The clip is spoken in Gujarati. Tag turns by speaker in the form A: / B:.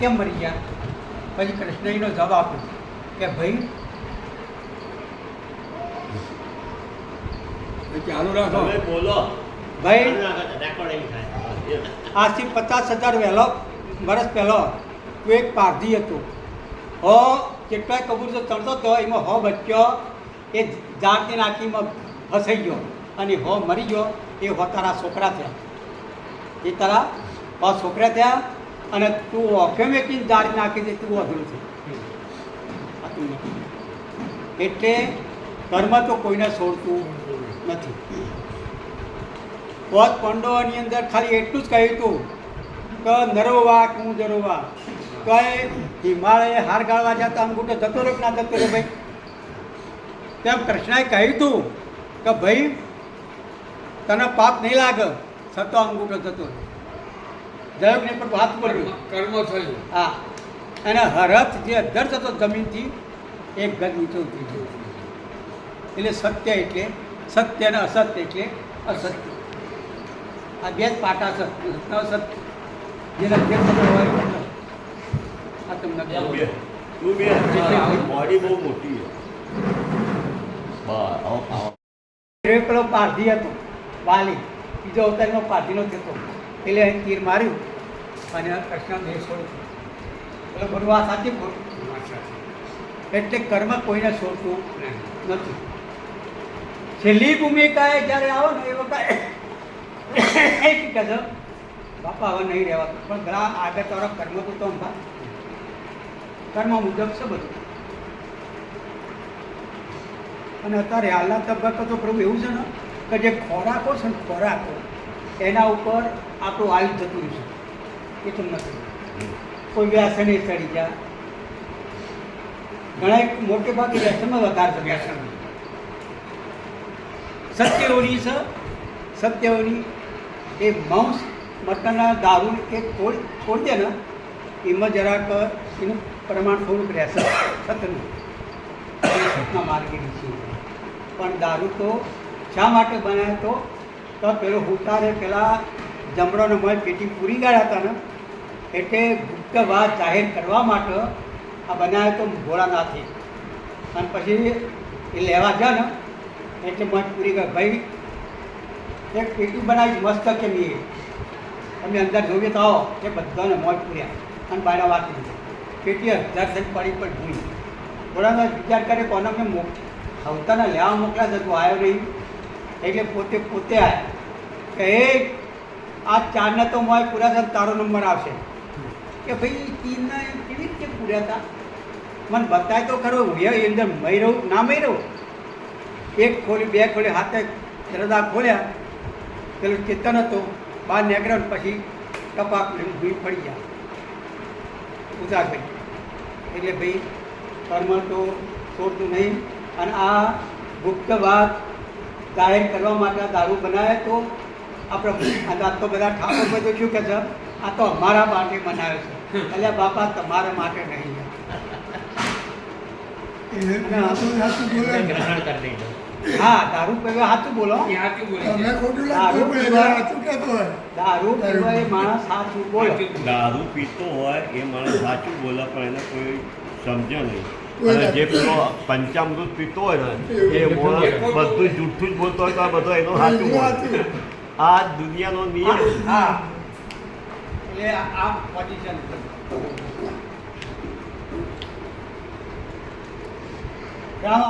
A: કેમ મરી ગયા? પછી કૃષ્ણનો જવાબ આપ્યો કે ભાઈ
B: ચાલુ રાખો,
C: બોલો
A: ભાઈ
C: રેકોર્ડિંગ થાય.
A: આજથી 50,000 વર્ષ પહેલો તું એક પારધી હતું. હો કેટલાય કબૂતર ચડતો હતો, એમાં હો બચ્યો એ ઝાડથી નાખીમાં ફસાઈ ગયો અને હો મરી ગયો. એ હો તારા છોકરા થયા, એ તારા હો છોકરા થયા અને તું ઓફે મેકીને ઝાડ નાખી દે, તું અધૂરું છે. એટલે કર્મ તો કોઈને છોડતું નથી. પોત પાંડવોની અંદર ખાલી એટલું જ કહ્યું હતું કે નરોવા હું જરોવા, કઈ હિમાલય હાર ગાળવા જતા અંગૂઠો જતો રહ્યો કે ના જતો રહ્યો ભાઈ? તેમ કૃષ્ણએ કહ્યું હતું કે ભાઈ તને પાપ નહીં લાગે, છતાં અંગૂઠો જતો રહ્યો. દરેકને પણ હાથ પડ્યો,
B: કર્મ થયું.
A: હા. અને હરથ જે અધર જતો જમીનથી એક ગજ નીચે ઉતરી ગયો. એટલે સત્ય એટલે સત્ય અને અસત્ય એટલે અસત્ય. આ બે જ પાટા છે, અસત્ય જેના જે ખબર હોય આ તમને
C: બોડી બહુ મોટી છે.
A: પેલો પારધી હતો વાલી, બીજો અવતારમાં પારધીનો થતો, એટલે અહીં તીર માર્યું અને કૃષ્ણ દેહ છોડ્યો. એટલે બધું આ સાચી ખોટું? એટલે કર્મ કોઈને છોડતું નથી. છેલ્લી ભૂમિકાએ જ્યારે આવો ને એ વખતે એ કહે છે બાપા હવે નહીં રહેવાતું, પણ ઘણા આગળ તારા કર્મ તો અંબા કર્મ મુજબ છે બધું. અને અત્યારે હાલના તબક્કા તો પ્રભુ એવું છે ને કે જે ખોરાકો છે ને ખોરાકો એના ઉપર આપણું આયુ જતું રહ્યું છે. એ તો નથી. કોઈ વ્યસને ચડી ગયા, ઘણા મોટે ભાગે વ્યસનમાં વધારે છે. વ્યસન સત્યઓની છે, સત્યઓની એ માંસ મટનના દારૂ એ છોડી દે ને એમાં જરાક એનું પ્રમાણ થોડુંક રહેશે સત્યનું, સતના માર્ગેની છે. પણ દારૂ તો શા માટે બનાવ્યો તો પેલો હુતારે પેલા જમણોને મોય પેટી પૂરી ગયા હતા ને, એટલે ગુપ્ત વાત જાહેર કરવા માટે આ બનાવ્યો તો ભોળાનાથે. અને પછી એ લેવા ગયા ને એટલે મોજ પૂરી ગયા. ભાઈ એક પેટી બનાવી મસ્ત કેમ એ તમે અંદર જોઈએ તો આવો એ બધાને મોજ પૂર્યા અને બાયણા વાંચી દીધું. પેટી 1000 સેન્ટ પડી પણ ભૂલી. ભોળાનાથ વિચાર કરે કોને મેં હવતાને લેવા મોકલ્યા જતું આવ્યો નહીં, એટલે પોતે આવ્યા કે એ આ ચારને તો મોય પૂરા થાય તારો નંબર આવશે. કે ભાઈ તીરને કેવી રીતે પૂર્યા હતા મને બતાય તો ખરો. એ અંદર મય રહું ના મય રહું. એક ખોલી બે ખોલી હાથે હૃદય ખોલ્યા, પેલું ચેતન હતો બહાર નીકળ્યો પછી ટપાક ભૂઈ પડી ગયા ઉતાર ભાઈ. એટલે ભાઈ કર્મ તો છોડતું નહીં. અને આ ગુપ્ત વાત જાહેર કરવા માટે દારૂ બનાવે તો આપણે આ તો બધા ઠાકોર બધું શું કહે છે આ તો અમારા માટે બનાવે છે. એટલે બાપા તમારા માટે નહીં. હા દારૂ પીવા સાચું બોલો, દારૂ પીવા એ માણસ સાચું બોલો.
C: દારૂ પીતો હોય એ માણસ સાચું બોલે પણ એને કોઈ સમજે નહીં. અને જે પેલો પંચામૃત પીતો હોય ને એ બધું જૂઠું જ બોલતો હોય તો આ બધો એનો સાચું બોલે. આ દુનિયાનો નિયમ.
A: હા એટલે આ પોઝિશન રામ